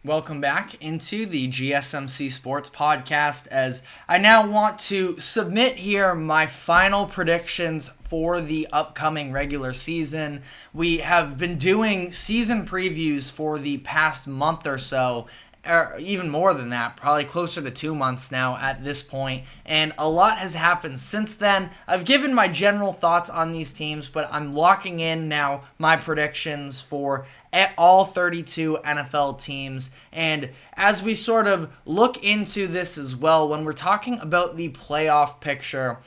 Welcome back into the GSMC Sports Podcast, as I now want to submit here my final predictions for the upcoming regular season. We have been doing season previews for the past month or so, or even more than that, probably closer to 2 months now at this point, and a lot has happened since then. I've given my general thoughts on these teams, but I'm locking in now my predictions for all 32 NFL teams. And as we sort of look into this as well, when we're talking about the playoff picture,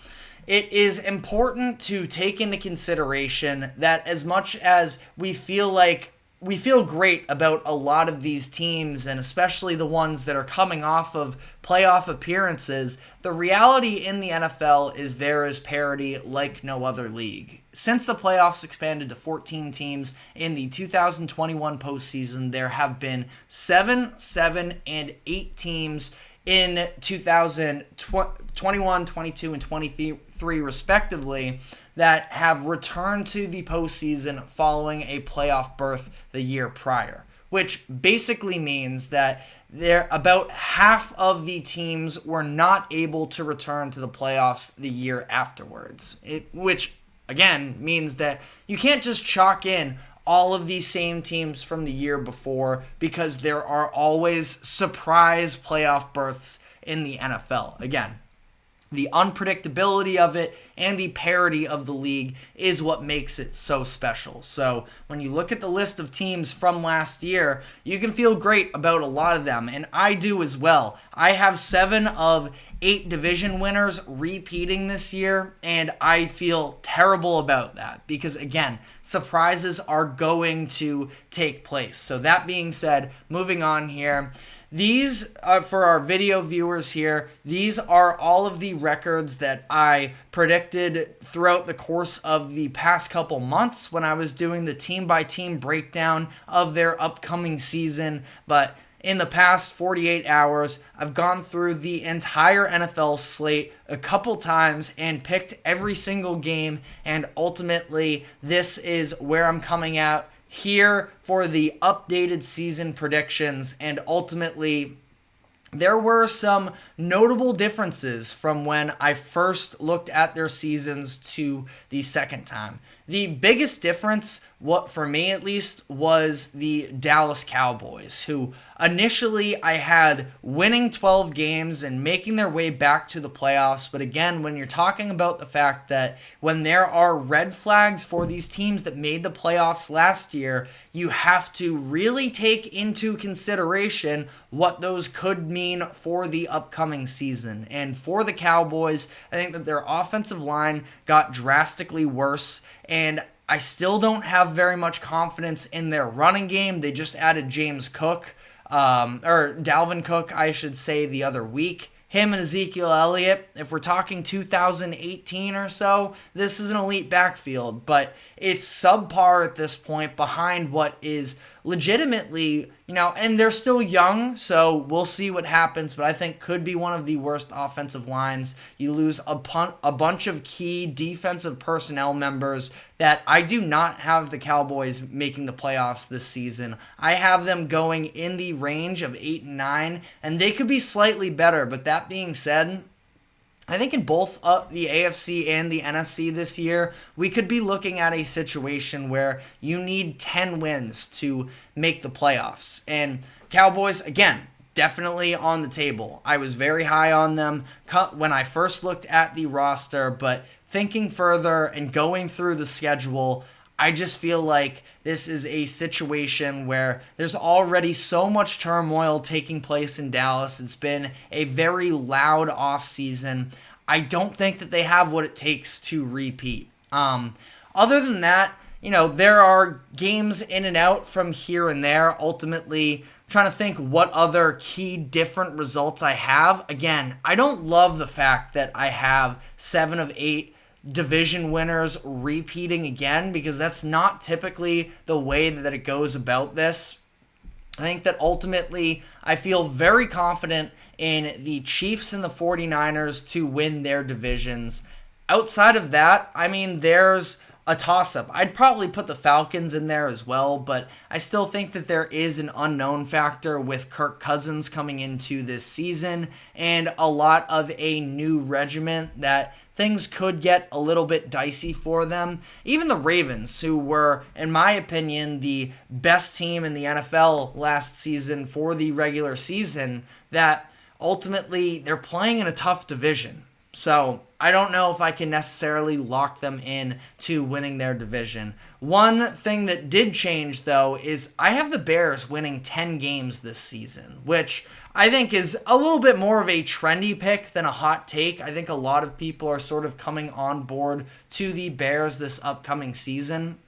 it is important to take into consideration that as much as we feel great about a lot of these teams, and especially the ones that are coming off of playoff appearances, the reality in the NFL is there is parity like no other league. Since the playoffs expanded to 14 teams in the 2021 postseason, there have been 7, 8 teams in 2021, 22, and 23 respectively that have returned to the postseason following a playoff berth the year prior, which basically means that about half of the teams were not able to return to the playoffs the year afterwards, which again means that you can't just chalk in all of these same teams from the year before, because there are always surprise playoff berths in the NFL. Again, the unpredictability of it and the parity of the league is what makes it so special. So when you look at the list of teams from last year, you can feel great about a lot of them, and I do as well. I have 7 of 8 division winners repeating this year, and I feel terrible about that because, again, surprises are going to take place. So that being said, moving on here. These, for our video viewers here, these are all of the records that I predicted throughout the course of the past couple months when I was doing the team-by-team breakdown of their upcoming season. But in the past 48 hours, I've gone through the entire NFL slate a couple times and picked every single game, and ultimately, this is where I'm coming out here for the updated season predictions. And ultimately, there were some notable differences from when I first looked at their seasons to the second time. The biggest difference, what for me at least, was the Dallas Cowboys, who initially I had winning 12 games and making their way back to the playoffs. But again, when you're talking about the fact that when there are red flags for these teams that made the playoffs last year, you have to really take into consideration what those could mean for the upcoming season. And for the Cowboys, I think that their offensive line got drastically worse, and I still don't have very much confidence in their running game. They just added James Cook, or Dalvin Cook, I should say, the other week. Him and Ezekiel Elliott, if we're talking 2018 or so, this is an elite backfield, but it's subpar at this point behind what is legitimately, and they're still young, so we'll see what happens, but I think could be one of the worst offensive lines. You lose a bunch of key defensive personnel members that I do not have the Cowboys making the playoffs this season. I have them going in the range of 8 and 9, and they could be slightly better, but that being said, I think in both the AFC and the NFC this year, we could be looking at a situation where you need 10 wins to make the playoffs. And Cowboys, again, definitely on the table. I was very high on them when I first looked at the roster, but thinking further and going through the schedule, I just feel like this is a situation where there's already so much turmoil taking place in Dallas. It's been a very loud offseason. I don't think that they have what it takes to repeat. Other than that, there are games in and out from here and there. Ultimately, trying to think what other key different results I have. Again, I don't love the fact that I have 7 of 8 division winners repeating again, because that's not typically the way that it goes about this. I think that ultimately I feel very confident in the Chiefs and the 49ers to win their divisions. Outside of that, there's a toss-up. I'd probably put the Falcons in there as well, but I still think that there is an unknown factor with Kirk Cousins coming into this season and a lot of a new regiment that things could get a little bit dicey for them. Even the Ravens, who were, in my opinion, the best team in the NFL last season for the regular season, that ultimately they're playing in a tough division. So I don't know if I can necessarily lock them in to winning their division. One thing that did change, though, is I have the Bears winning 10 games this season, which I think is a little bit more of a trendy pick than a hot take. I think a lot of people are sort of coming on board to the Bears this upcoming season.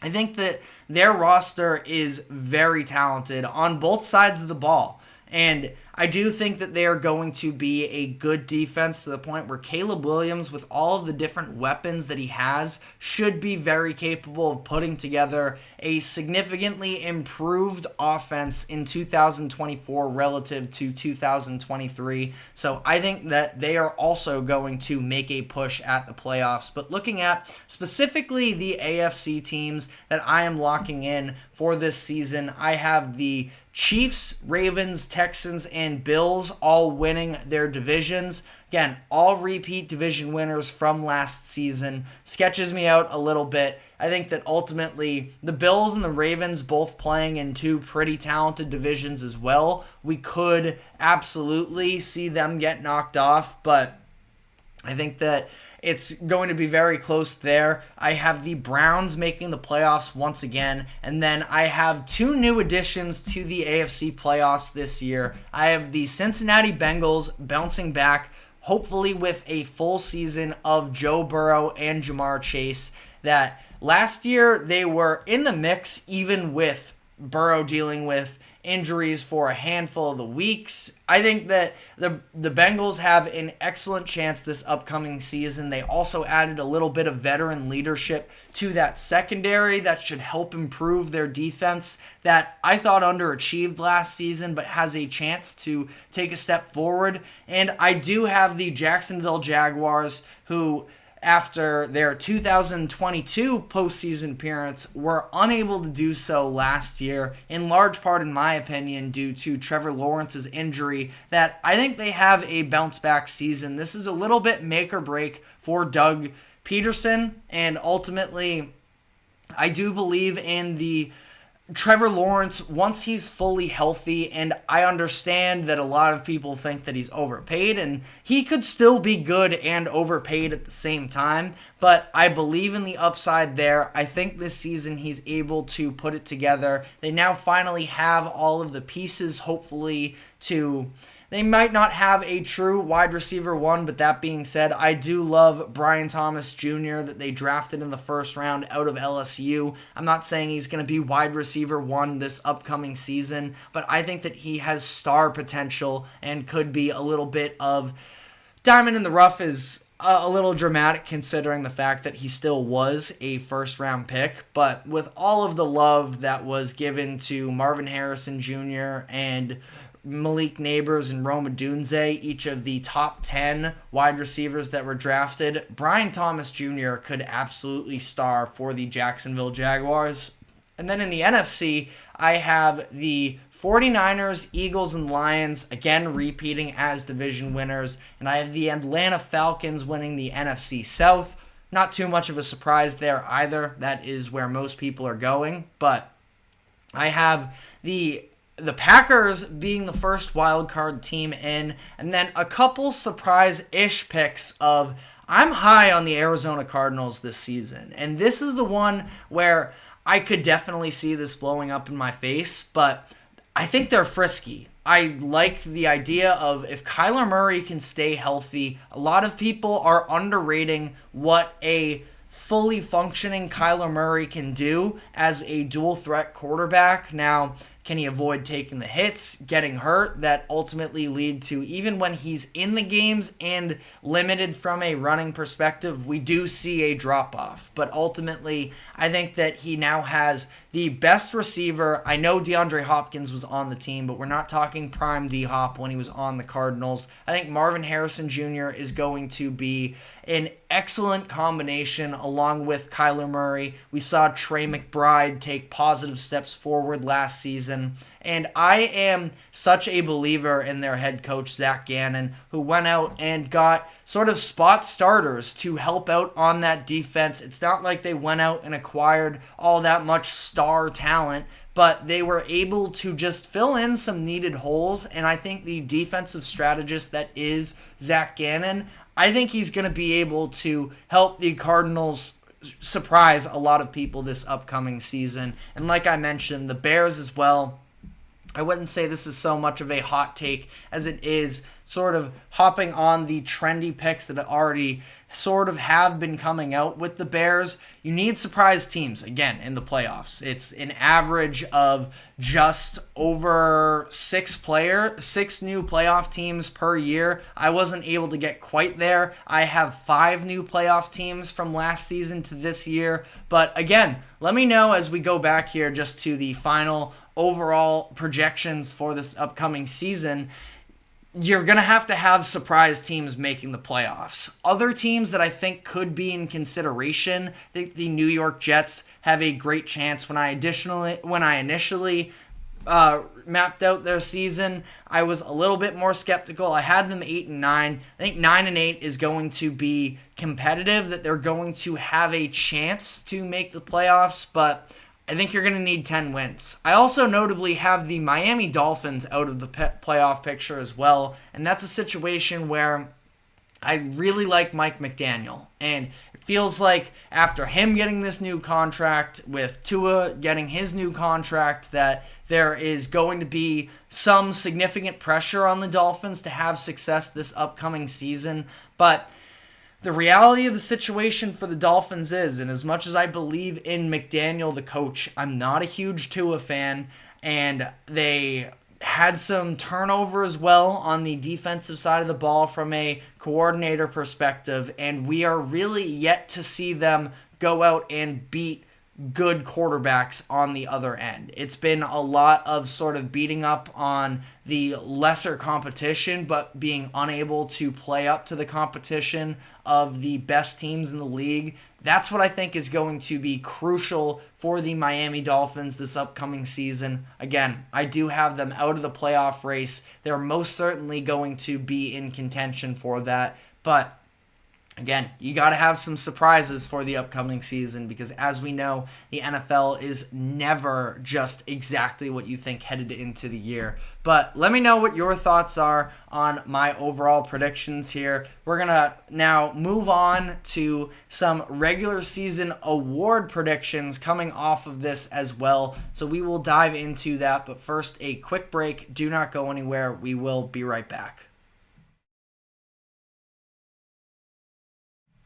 I think that their roster is very talented on both sides of the ball. And I do think that they are going to be a good defense to the point where Caleb Williams, with all of the different weapons that he has, should be very capable of putting together a significantly improved offense in 2024 relative to 2023. So I think that they are also going to make a push at the playoffs. But looking at specifically the AFC teams that I am locking in for this season, I have the Chiefs, Ravens, Texans, and Bills all winning their divisions. Again, all repeat division winners from last season. Sketches me out a little bit. I think that ultimately the Bills and the Ravens both playing in two pretty talented divisions as well. We could absolutely see them get knocked off, but I think that it's going to be very close there. I have the Browns making the playoffs once again, and then I have two new additions to the AFC playoffs this year. I have the Cincinnati Bengals bouncing back, hopefully with a full season of Joe Burrow and Jamar Chase. That last year they were in the mix even with Burrow dealing with injuries for a handful of the weeks. I think that the Bengals have an excellent chance this upcoming season. They also added a little bit of veteran leadership to that secondary that should help improve their defense that I thought underachieved last season but has a chance to take a step forward. And I do have the Jacksonville Jaguars, who after their 2022 postseason appearance were unable to do so last year, in large part, in my opinion, due to Trevor Lawrence's injury, that I think they have a bounce-back season. This is a little bit make or break for Doug Peterson, and ultimately, I do believe in the Trevor Lawrence once he's fully healthy, and I understand that a lot of people think that he's overpaid, and he could still be good and overpaid at the same time, but I believe in the upside there. I think this season he's able to put it together. They now finally have all of the pieces, hopefully, to... They might not have a true wide receiver one, but that being said, I do love Brian Thomas Jr. that they drafted in the first round out of LSU. I'm not saying he's going to be wide receiver one this upcoming season, but I think that he has star potential and could be a little bit of diamond in the rough. Is a little dramatic considering the fact that he still was a first-round pick, but with all of the love that was given to Marvin Harrison Jr. and Malik Neighbors and Rome Odunze, each of the top 10 wide receivers that were drafted, Brian Thomas Jr. could absolutely star for the Jacksonville Jaguars. And then in the NFC, I have the 49ers, Eagles, and Lions, again repeating as division winners, and I have the Atlanta Falcons winning the NFC South. Not too much of a surprise there either. That is where most people are going, but I have the Packers being the first wild card team in, and then a couple surprise-ish picks of I'm high on the Arizona Cardinals this season, and this is the one where I could definitely see this blowing up in my face, but I think they're frisky. I like the idea of if Kyler Murray can stay healthy. A lot of people are underrating what a fully functioning Kyler Murray can do as a dual threat quarterback. Now, can he avoid taking the hits, getting hurt, that ultimately lead to, even when he's in the games and limited from a running perspective, we do see a drop-off. But ultimately, I think that he now has the best receiver. I know DeAndre Hopkins was on the team, but we're not talking prime D-Hop when he was on the Cardinals. I think Marvin Harrison Jr. is going to be an excellent combination along with Kyler Murray. We saw Trey McBride take positive steps forward last season. And I am such a believer in their head coach, Zach Gannon, who went out and got sort of spot starters to help out on that defense. It's not like they went out and acquired all that much star talent, but they were able to just fill in some needed holes. And I think the defensive strategist that is Zach Gannon, I think he's going to be able to help the Cardinals surprise a lot of people this upcoming season. And like I mentioned, the Bears as well. I wouldn't say this is so much of a hot take as it is sort of hopping on the trendy picks that already sort of have been coming out with the Bears. You need surprise teams, again, in the playoffs. It's an average of just over six new playoff teams per year. I wasn't able to get quite there. I have 5 new playoff teams from last season to this year. But again, let me know as we go back here just to the final overall projections for this upcoming season. You're going to have surprise teams making the playoffs. Other teams that I think could be in consideration, I think the New York Jets have a great chance. When I initially mapped out their season, I was a little bit more skeptical. I had them 8-9. I think 9-8 is going to be competitive, that they're going to have a chance to make the playoffs, but I think you're going to need 10 wins. I also notably have the Miami Dolphins out of the playoff picture as well, and that's a situation where I really like Mike McDaniel, and it feels like after him getting this new contract, with Tua getting his new contract, that there is going to be some significant pressure on the Dolphins to have success this upcoming season, but the reality of the situation for the Dolphins is, and as much as I believe in McDaniel, the coach, I'm not a huge Tua fan, and they had some turnover as well on the defensive side of the ball from a coordinator perspective, and we are really yet to see them go out and beat good quarterbacks on the other end. It's been a lot of sort of beating up on the lesser competition, but being unable to play up to the competition of the best teams in the league. That's what I think is going to be crucial for the Miami Dolphins this upcoming season. Again, I do have them out of the playoff race. They're most certainly going to be in contention for that, but again, you got to have some surprises for the upcoming season because, as we know, the NFL is never just exactly what you think headed into the year. But let me know what your thoughts are on my overall predictions here. We're going to now move on to some regular season award predictions coming off of this as well. So we will dive into that. But first, a quick break. Do not go anywhere. We will be right back.